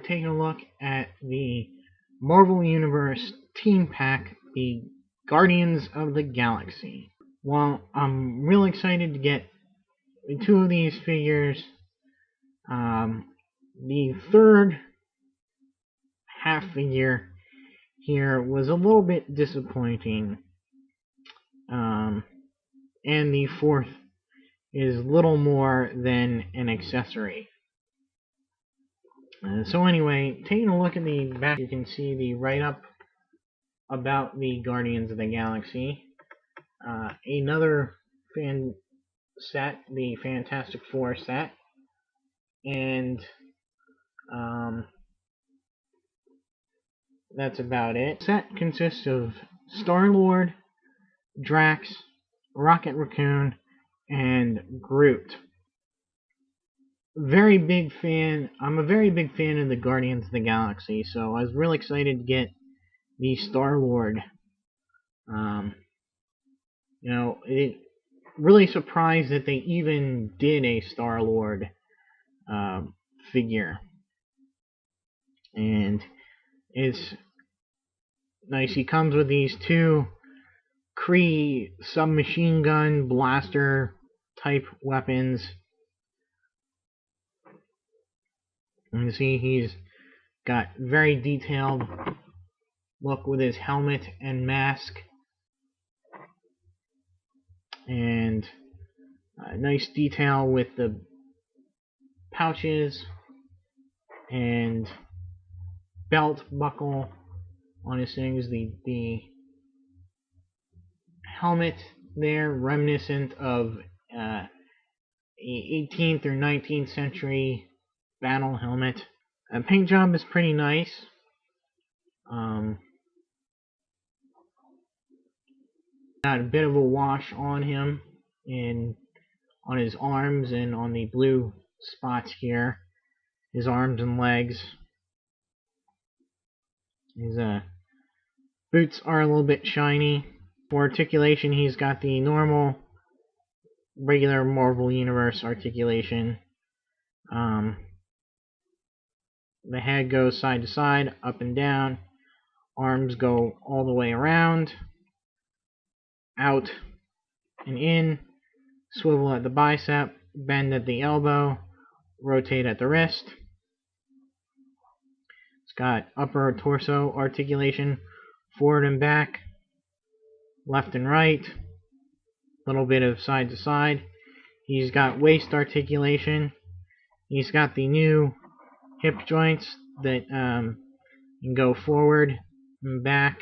taking a look at the Marvel Universe Team Pack, the Guardians of the Galaxy. Well, I'm real excited to get two of these figures. The third half figure here was a little bit disappointing. And the fourth is little more than an accessory. So anyway, taking a look at the back, you can see the write-up about the Guardians of the Galaxy. Another fan set, the Fantastic Four set, and that's about it. The set consists of Starlord, Drax, Raccoon, and Groot. I'm a very big fan of the Guardians of the Galaxy, so I was really excited to get the Starlord. It really surprised that they even did a Starlord figure, and it's nice. He comes with these two Kree submachine gun blaster type weapons. You can see he's got very detailed look with his helmet and mask, and nice detail with the pouches and belt buckle on his things. The helmet there, reminiscent of a 18th or 19th century battle helmet. Paint job is pretty nice. Got a bit of a wash on him, on his arms and on the blue spots here, his arms and legs. His boots are a little bit shiny. For articulation, he's got the normal, regular Marvel Universe articulation. The head goes side to side, up and down. Arms go all the way around, out and in, swivel at the bicep, bend at the elbow, rotate at the wrist. It's got upper torso articulation, forward and back, left and right, a little bit of side to side. He's got waist articulation. He's got the new hip joints that can go forward and back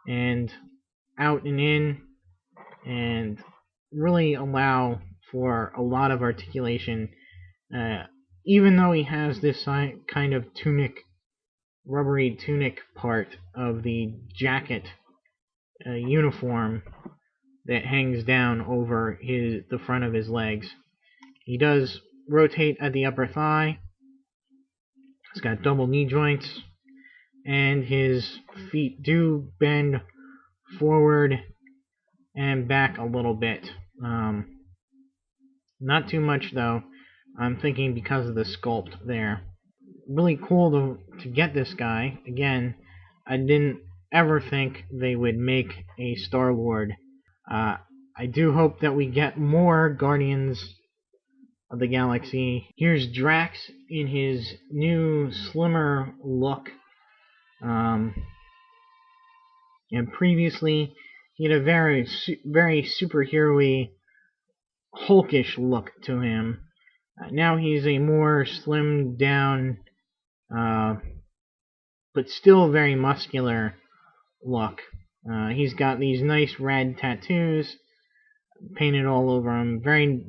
and out and in, and really allow for a lot of articulation. Even though he has this kind of tunic, rubbery tunic part of the jacket uniform that hangs down over the front of his legs. He does rotate at the upper thigh. He's got double knee joints, and his feet do bend forward and back a little bit. Not too much though. I'm thinking because of the sculpt there. Really cool to get this guy. Again, I didn't ever think they would make a Starlord. I do hope that we get more Guardians of the Galaxy. Here's Drax in his new slimmer look. And previously he had a very superhero-y, hulkish look to him. Now he's a more slimmed down, but still very muscular look. He's got these nice red tattoos painted all over him.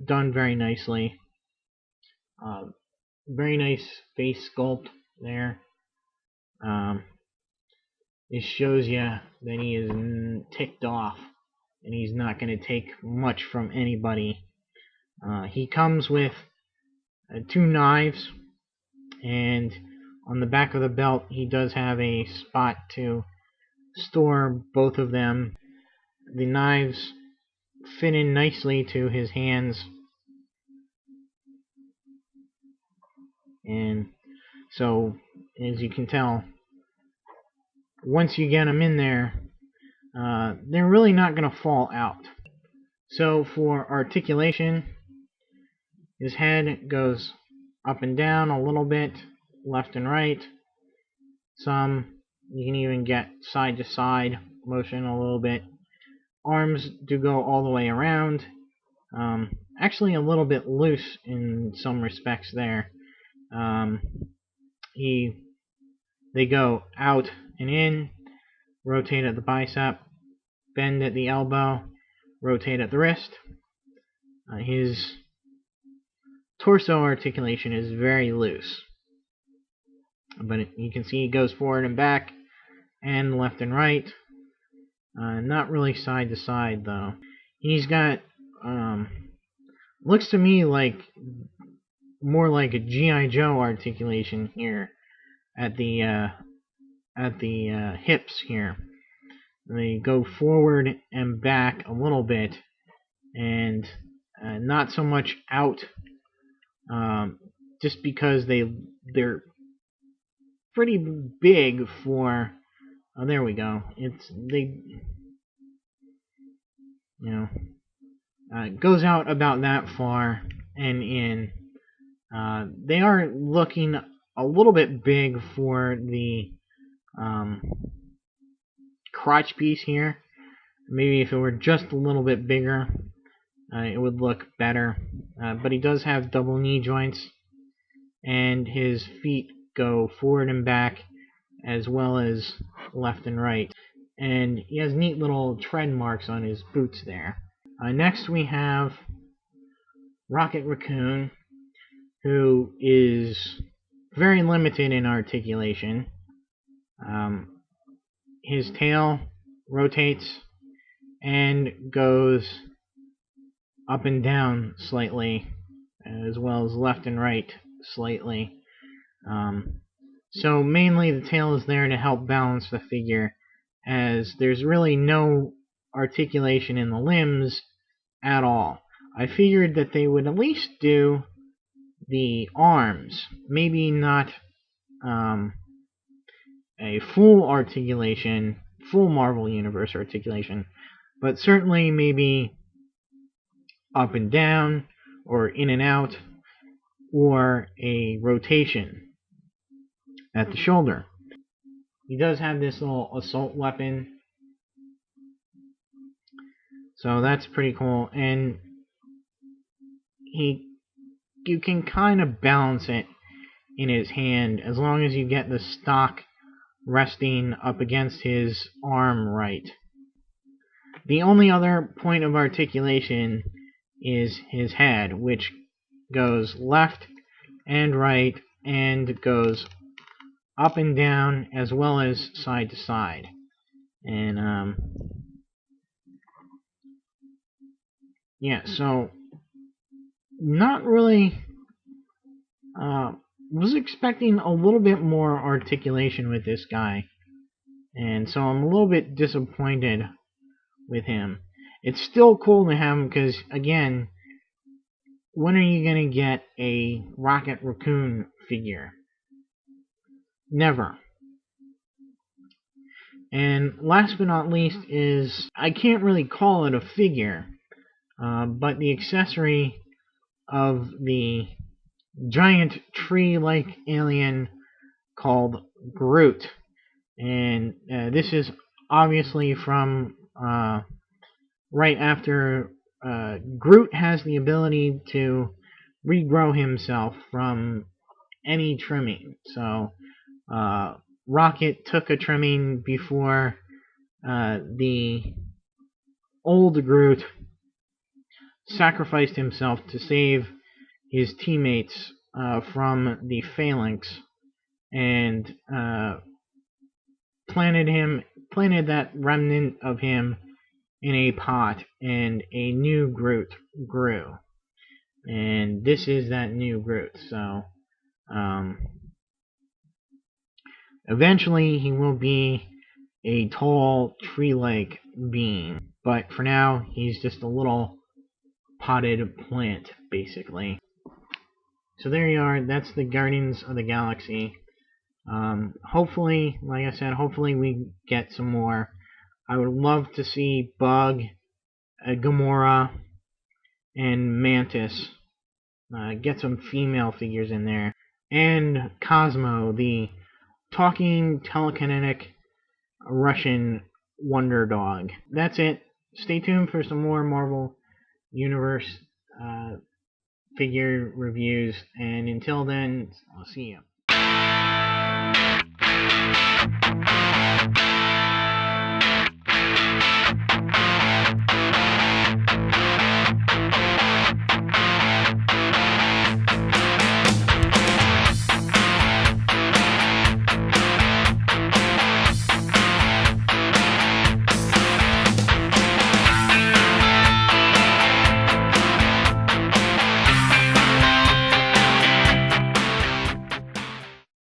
Done very nicely. Very nice face sculpt there. This shows you that he is ticked off, and he's not going to take much from anybody. He comes with two knives, and on the back of the belt he does have a spot to store both of them. The knives fit in nicely to his hands, and so as you can tell, once you get them in there, they're really not going to fall out. So for articulation, his head goes up and down a little bit, left and right. Some, you can even get side to side motion a little bit. Arms do go all the way around. Actually a little bit loose in some respects there. They go out and in, rotate at the bicep, bend at the elbow, rotate at the wrist. His torso articulation is very loose, but you can see he goes forward and back and left and right. Not really side to side though. He's got looks to me like more like a G.I. Joe articulation here at the hips here. They go forward and back a little bit, and not so much out, just because they're pretty big for. Oh, there we go. It goes out about that far and in. They are looking a little bit big for the crotch piece here. Maybe if it were just a little bit bigger, it would look better. But he does have double knee joints, and his feet go forward and back as well as left and right. And he has neat little tread marks on his boots there. Next we have Rocket Raccoon, who is very limited in articulation. His tail rotates and goes up and down slightly, as well as left and right slightly. So mainly the tail is there to help balance the figure, as there's really no articulation in the limbs at all. I figured that they would at least do the arms, maybe not a full articulation, full Marvel Universe articulation, but certainly maybe up and down, or in and out, or a rotation at the shoulder. He does have this little assault weapon, so that's pretty cool, and you can kind of balance it in his hand as long as you get the stock resting up against his arm right. The only other point of articulation is his head, which goes left and right and goes up and down as well as side to side. And yeah, so not really was expecting a little bit more articulation with this guy, and so I'm a little bit disappointed with him. It's still cool to have him because, again, when are you going to get a Rocket Raccoon figure? Never. And last but not least is, I can't really call it a figure, but the accessory of the giant tree-like alien called Groot. And this is obviously from right after Groot has the ability to regrow himself from any trimming. So Rocket took a trimming before the old Groot sacrificed himself to save his teammates from the Phalanx, and planted that remnant of him in a pot, and a new Groot grew. And this is that new Groot. So eventually he will be a tall tree-like being, but for now he's just a little potted plant, basically. So there you are. That's the Guardians of the Galaxy. Hopefully, like I said, hopefully we get some more. I would love to see Bug, Gamora, and Mantis. Get some female figures in there. And Cosmo, the talking telekinetic Russian wonder dog. That's it. Stay tuned for some more Marvel Universe figure reviews. And until then, I'll see you.